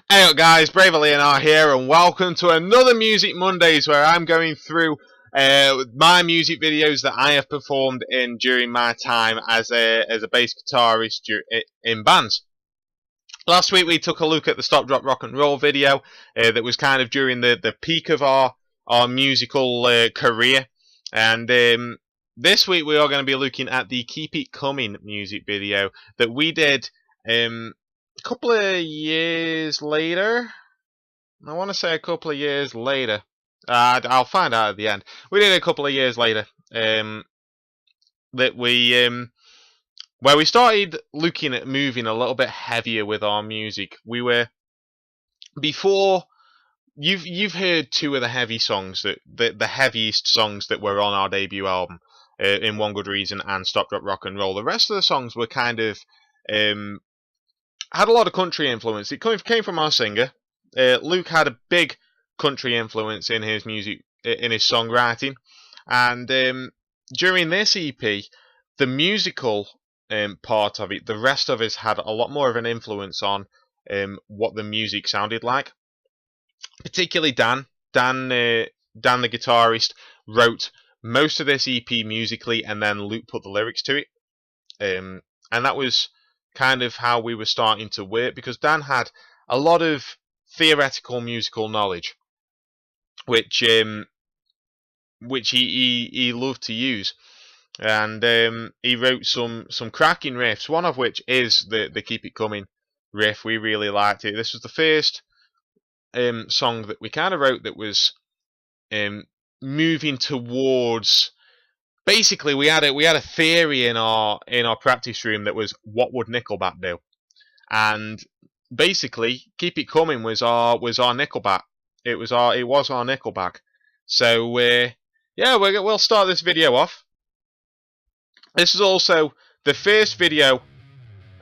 Hey up guys, BraverLeonheart here and welcome to another Music Mondays where I'm going through my music videos that I have performed in during my time as a bass guitarist in bands. Last week we took a look at the Stop Drop Rock and Roll video that was kind of during the peak of our musical career, and this week we are going to be looking at the Keep It Comin music video that we did a couple of years later. I want to say a couple of years later. I'll find out at the end. We did it a couple of years later. That we where we started looking at moving a little bit heavier with our music. We were before you've heard two of the heavy songs the heaviest songs that were on our debut album, in One Good Reason and Stop Drop Rock and Roll. The rest of the songs were kind of had a lot of country influence. It came from our singer. Luke had a big country influence in his music, in his songwriting, and during this EP, the musical part of it, the rest of us had a lot more of an influence on what the music sounded like. Particularly Dan, the guitarist, wrote most of this EP musically, and then Luke put the lyrics to it, and that was kind of how we were starting to work, because Dan had a lot of theoretical musical knowledge, which he loved to use, and he wrote some cracking riffs. One of which is the Keep It Comin riff. We really liked it. This was the first song that we kind of wrote that was moving towards. Basically, we had a theory in our practice room that was, what would Nickelback do? And basically, Keep It Comin was our Nickelback. It was our Nickelback. So yeah, we'll start this video off. This is also the first video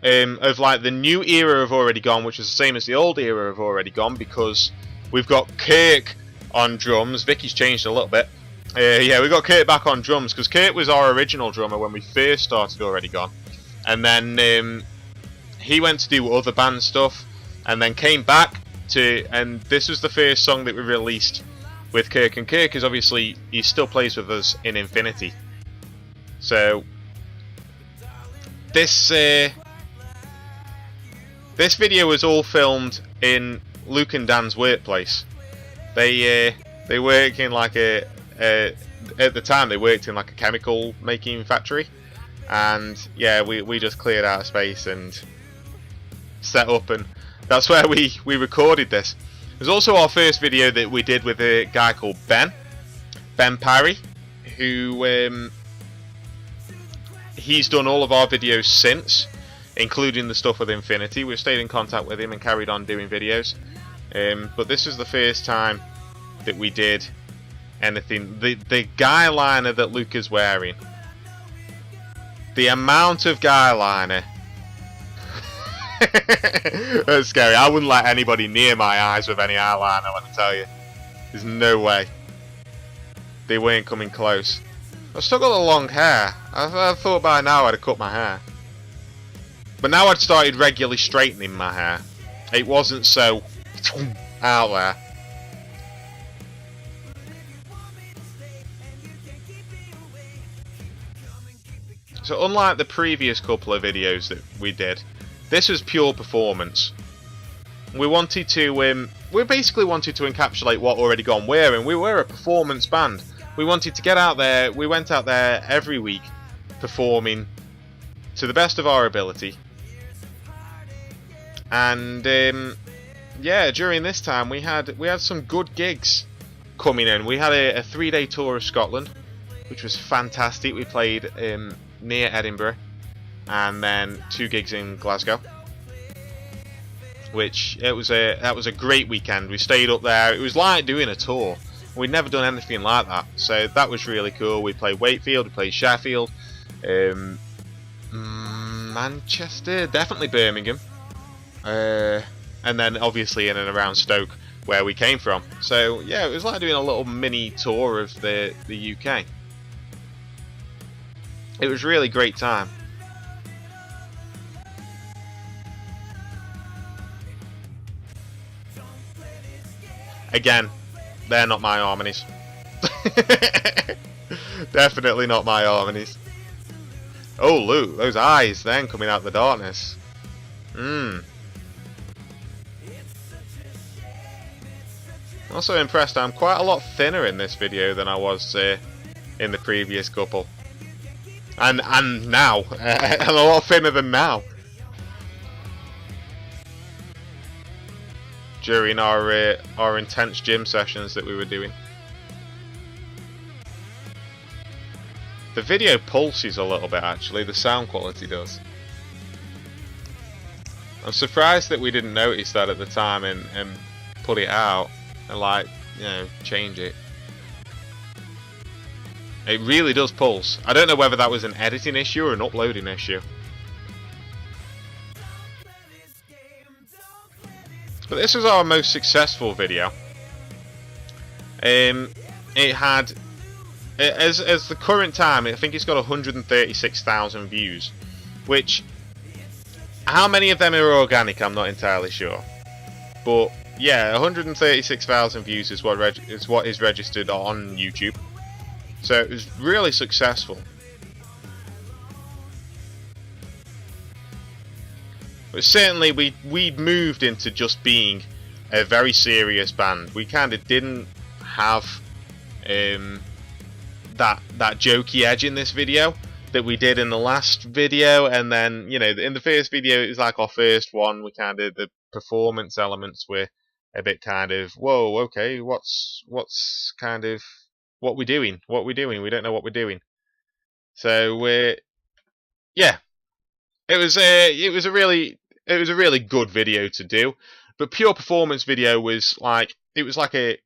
of like the new era of Already Gone, which is the same as the old era of Already Gone, because we've got Kirk on drums. Vicky's changed a little bit. Yeah, we got Kurt back on drums, because Kurt was our original drummer when we first started Already Gone, and then he went to do other band stuff, and then came back and this was the first song that we released with Kirk. And Kirk is obviously, he still plays with us in Infinity. So this video was all filmed in Luke and Dan's workplace. They work in like at the time they worked in like a chemical making factory, and yeah, we just cleared out of space and set up, and that's where we recorded this. It was also our first video that we did with a guy called Ben Parry, who he's done all of our videos since, including the stuff with Infinity. We've stayed in contact with him and carried on doing videos, but this was the first time that we did anything. The guy liner that Luke is wearing, the amount of guy liner, that's scary. I wouldn't let anybody near my eyes with any eyeliner, let me tell you. There's no way. They weren't coming close. I've still got the long hair. I thought by now I'd have cut my hair, but now I'd started regularly straightening my hair. It wasn't so out there. So unlike the previous couple of videos that we did, this was pure performance. We wanted to, we basically wanted to encapsulate what Already Gone were, and we were a performance band. We wanted to get out there. We went out there every week, performing to the best of our ability. And yeah, during this time we had some good gigs coming in. We had a 3-day tour of Scotland, which was fantastic. We played near Edinburgh, and then 2 gigs in Glasgow, which that was a great weekend. We stayed up there. It was like doing a tour. We'd never done anything like that, so that was really cool. We played Wakefield, we played Sheffield, Manchester, definitely Birmingham, and then obviously in and around Stoke, where we came from. So yeah, it was like doing a little mini tour of the UK. It was really great time. Again, they're not my harmonies. Definitely not my harmonies. Oh, look, those eyes then coming out of the darkness. Also impressed, I'm quite a lot thinner in this video than I was in the previous couple. And now, I'm a lot thinner than now. During our intense gym sessions that we were doing. The video pulses a little bit actually, the sound quality does. I'm surprised that we didn't notice that at the time and put it out and, like, you know, change it. It really does pulse. I don't know whether that was an editing issue or an uploading issue. But this was our most successful video. It had, as the current time, I think it's got 136,000 views, which, how many of them are organic, I'm not entirely sure. But yeah, 136,000 views is what is registered on YouTube. So it was really successful. But certainly we'd moved into just being a very serious band. We kind of didn't have that jokey edge in this video that we did in the last video, and then, you know, in the first video it was like our first one. We kind of, the performance elements were a bit kind of, whoa, okay, what's kind of what we doing? We don't know what we're doing. So yeah, it was a really good video to do. But pure performance video was like, it was like a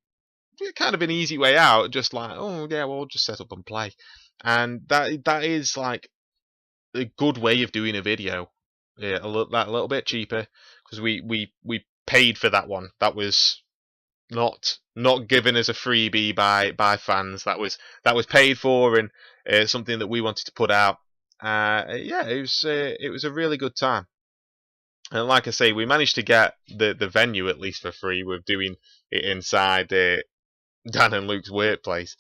kind of an easy way out, just like, oh yeah, well, just set up and play. And that is like a good way of doing a video. Yeah, a little bit cheaper, because we paid for that one. That was not given as a freebie by fans. That was paid for, and something that we wanted to put out. Yeah, it was a really good time. And like I say, we managed to get the venue at least for free with doing it inside Dan and Luke's workplace.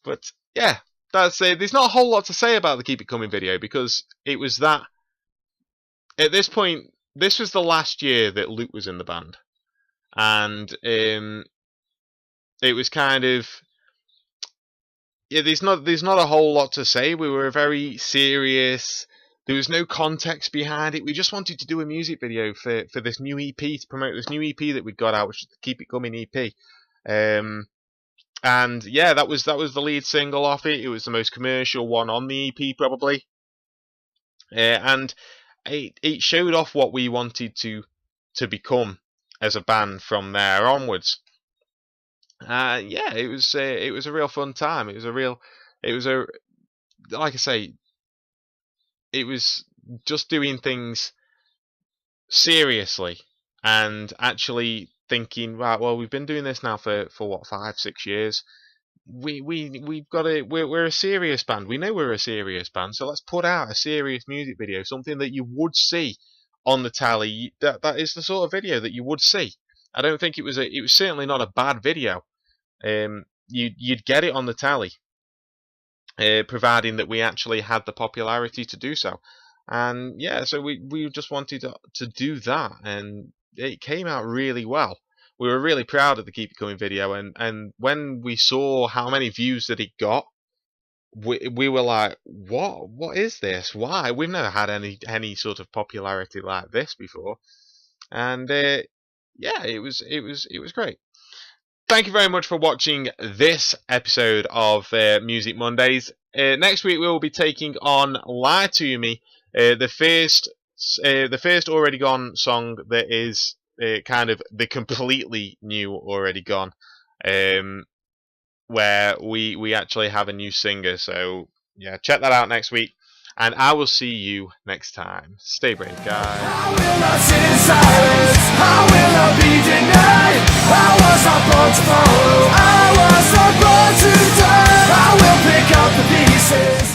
But yeah, that's it. There's not a whole lot to say about the Keep It Coming video, because it was that, at this point, this was the last year that Luke was in the band. And it was kind of, yeah, there's not a whole lot to say. We were very serious. There was no context behind it. We just wanted to do a music video for this new EP, to promote this new EP that we got out, which is the Keep It Coming EP. And yeah, that was the lead single off it. It was the most commercial one on the EP, probably. And it showed off what we wanted to become as a band from there onwards. Yeah, it was a real fun time. Like I say, it was just doing things seriously and actually thinking, right, well, we've been doing this now for what, 5-6 years. We've got we're a serious band. We know we're a serious band, so let's put out a serious music video, something that you would see on the tally. That is the sort of video that you would see. I don't think it was certainly not a bad video. You'd get it on the tally, providing that we actually had the popularity to do so. And yeah, so we just wanted to do that, and it came out really well. We were really proud of the Keep It Coming video, and when we saw how many views that it got, we were like, what is this? Why? We've never had any sort of popularity like this before. And yeah, it was great. Thank you very much for watching this episode of Music Mondays. Next week we will be taking on Lie to Me, the first Already Gone song that is kind of the completely new Already Gone, where we actually have a new singer. So yeah, check that out next week, and I will see you next time. Stay brave, guys. I will not sit in silence. I will not be denied. I was not born to follow. I was not born to die. I will pick up the pieces.